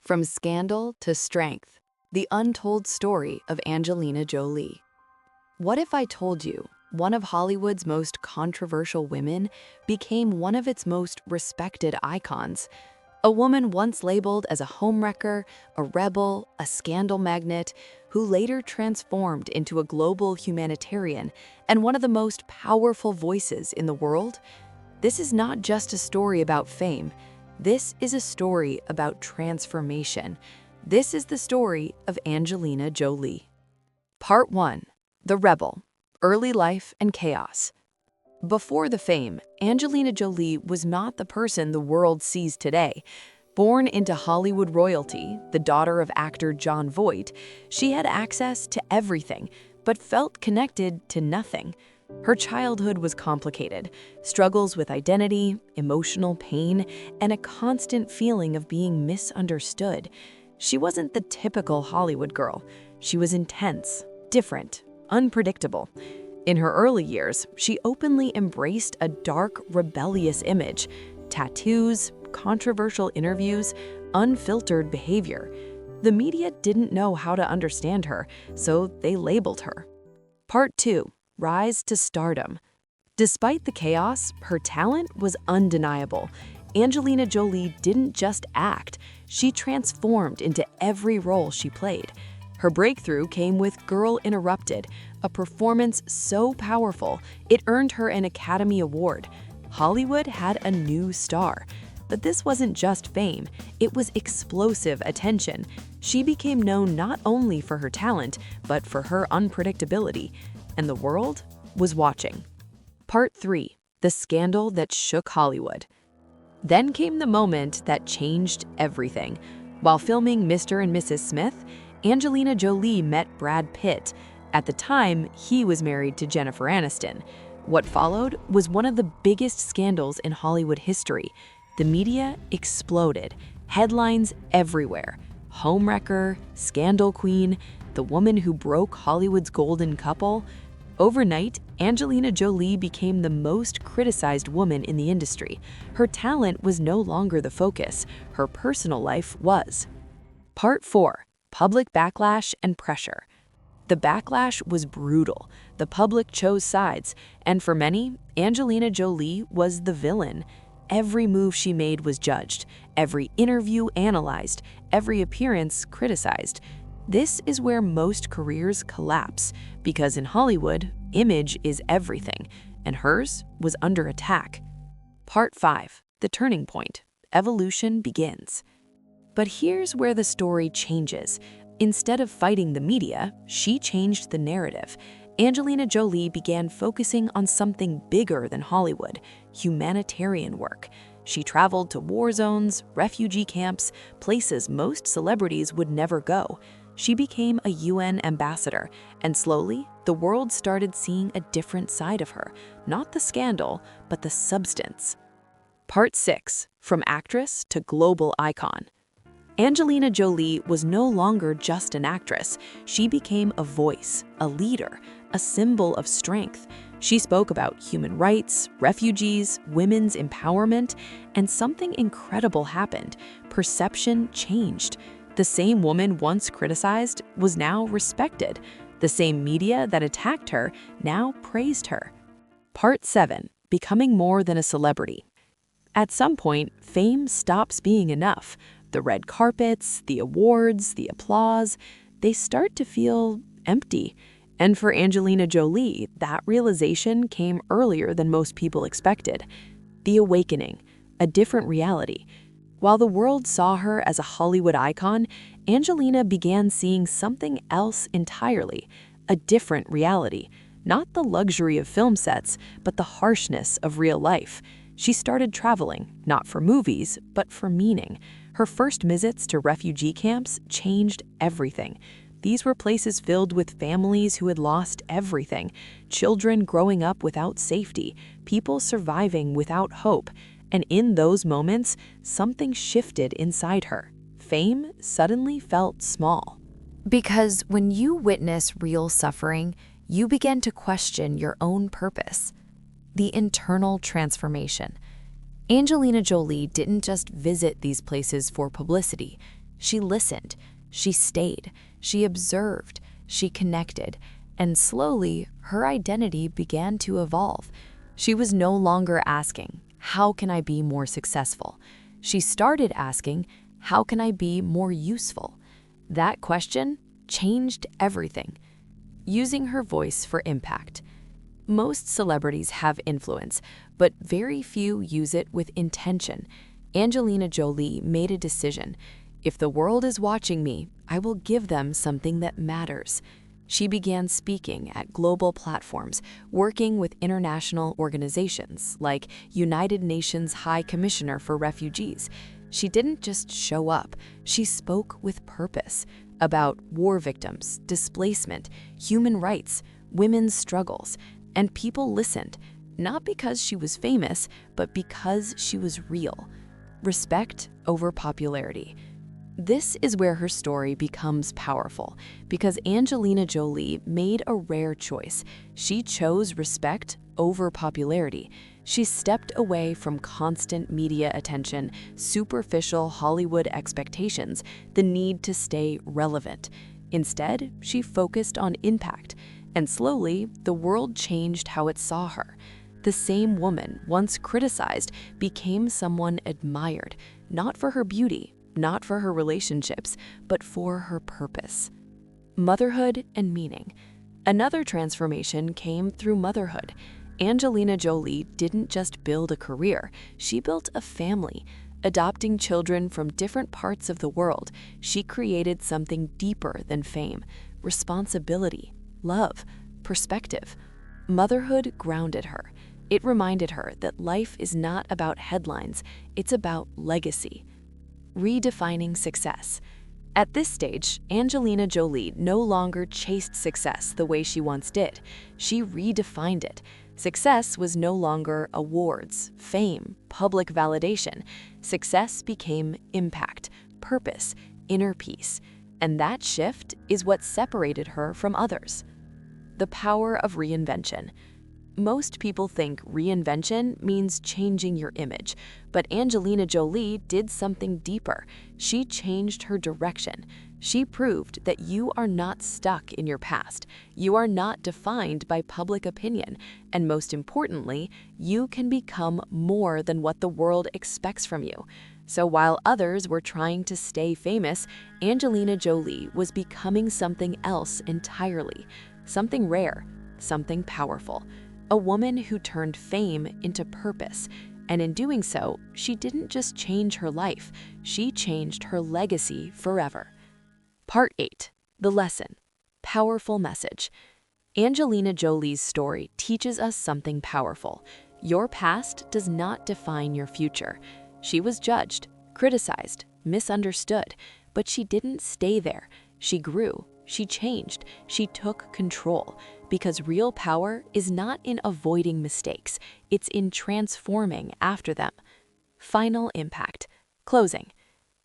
From scandal to strength, the untold story of Angelina Jolie. What if I told you one of Hollywood's most controversial women became one of its most respected icons? A woman once labeled as a homewrecker, a rebel, a scandal magnet, who later transformed into a global humanitarian and one of the most powerful voices in the world? This is not just a story about fame. This is a story about transformation. This is the story of Angelina Jolie. Part 1. The Rebel: Early Life and Chaos. Before the fame, Angelina Jolie was not the person the world sees today. Born into Hollywood royalty, the daughter of actor Jon Voight, she had access to everything, but felt connected to nothing. Her childhood was complicated, struggles with identity, emotional pain, and a constant feeling of being misunderstood. She wasn't the typical Hollywood girl. She was intense, different, unpredictable. In her early years, she openly embraced a dark, rebellious image: tattoos, controversial interviews, unfiltered behavior. The media didn't know how to understand her, so they labeled her. Part 2. Rise to stardom. Despite the chaos, her talent was undeniable. Angelina Jolie didn't just act, she transformed into every role she played. Her breakthrough came with Girl Interrupted, a performance so powerful it earned her an Academy Award. Hollywood had a new star. But this wasn't just fame, it was explosive attention. She became known not only for her talent, but for her unpredictability. And the world was watching. Part 3. The Scandal That Shook Hollywood. Then came the moment that changed everything. While filming Mr. and Mrs. Smith, Angelina Jolie met Brad Pitt. At the time, he was married to Jennifer Aniston. What followed was one of the biggest scandals in Hollywood history. The media exploded. Headlines everywhere. Homewrecker, scandal queen, the woman who broke Hollywood's golden couple. Overnight, Angelina Jolie became the most criticized woman in the industry. Her talent was no longer the focus. Her personal life was. Part 4. Public backlash and pressure. The backlash was brutal. The public chose sides, and for many, Angelina Jolie was the villain. Every move she made was judged, every interview analyzed, every appearance criticized. This is where most careers collapse, because in Hollywood, image is everything, and hers was under attack. Part 5. The Turning Point. Evolution begins. But here's where the story changes. Instead of fighting the media, she changed the narrative. Angelina Jolie began focusing on something bigger than Hollywood: humanitarian work. She traveled to war zones, refugee camps, places most celebrities would never go. She became a UN ambassador, and slowly, the world started seeing a different side of her, not the scandal, but the substance. Part 6. From actress to global icon. Angelina Jolie was no longer just an actress. She became a voice, a leader, a symbol of strength. She spoke about human rights, refugees, women's empowerment, and something incredible happened. Perception changed. The same woman once criticized was now respected. The same media that attacked her now praised her. Part 7. Becoming more than a celebrity. At some point, fame stops being enough. The red carpets, the awards, the applause, they start to feel empty. And for Angelina Jolie, that realization came earlier than most people expected. The awakening, a different reality. While the world saw her as a Hollywood icon, Angelina began seeing something else entirely, a different reality. Not the luxury of film sets, but the harshness of real life. She started traveling, not for movies, but for meaning. Her first visits to refugee camps changed everything. These were places filled with families who had lost everything, children growing up without safety, people surviving without hope. And in those moments, something shifted inside her. Fame suddenly felt small. Because when you witness real suffering, you begin to question your own purpose. The internal transformation. Angelina Jolie didn't just visit these places for publicity. She listened, she stayed, she observed, she connected, and slowly her identity began to evolve. She was no longer asking, "How can I be more successful?" She started asking, "How can I be more useful?" That question changed everything. Using her voice for impact. Most celebrities have influence, but very few use it with intention. Angelina Jolie made a decision. If the world is watching me, I will give them something that matters. She began speaking at global platforms, working with international organizations like United Nations High Commissioner for Refugees. She didn't just show up, she spoke with purpose about war victims, displacement, human rights, women's struggles, and people listened, not because she was famous, but because she was real. Respect over popularity. This is where her story becomes powerful, because Angelina Jolie made a rare choice. She chose respect over popularity. She stepped away from constant media attention, superficial Hollywood expectations, the need to stay relevant. Instead, she focused on impact, and slowly, the world changed how it saw her. The same woman, once criticized, became someone admired, not for her beauty, not for her relationships, but for her purpose. Motherhood and meaning. Another transformation came through motherhood. Angelina Jolie didn't just build a career, she built a family. Adopting children from different parts of the world, she created something deeper than fame: responsibility, love, perspective. Motherhood grounded her. It reminded her that life is not about headlines, it's about legacy. Redefining success. At this stage, Angelina Jolie no longer chased success the way she once did. She redefined it. Success was no longer awards, fame, public validation. Success became impact, purpose, inner peace. And that shift is what separated her from others. The power of reinvention. Most people think reinvention means changing your image, but Angelina Jolie did something deeper. She changed her direction. She proved that you are not stuck in your past. You are not defined by public opinion. And most importantly, you can become more than what the world expects from you. So while others were trying to stay famous, Angelina Jolie was becoming something else entirely. Something rare, something powerful. A woman who turned fame into purpose, and in doing so, she didn't just change her life, she changed her legacy forever. Part 8. The lesson. Powerful message. Angelina Jolie's story teaches us something powerful. Your past does not define your future. She was judged, criticized, misunderstood, but she didn't stay there. She grew, she changed, she took control. Because real power is not in avoiding mistakes, it's in transforming after them. Final impact. Closing.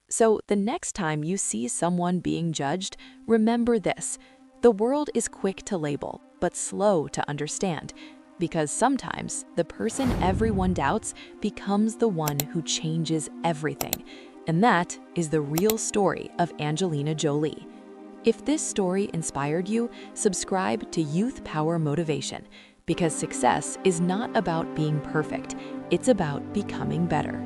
So the next time you see someone being judged, remember this: the world is quick to label, but slow to understand. Because sometimes the person everyone doubts becomes the one who changes everything. And that is the real story of Angelina Jolie. If this story inspired you, subscribe to Youth Power Motivation, because success is not about being perfect, it's about becoming better.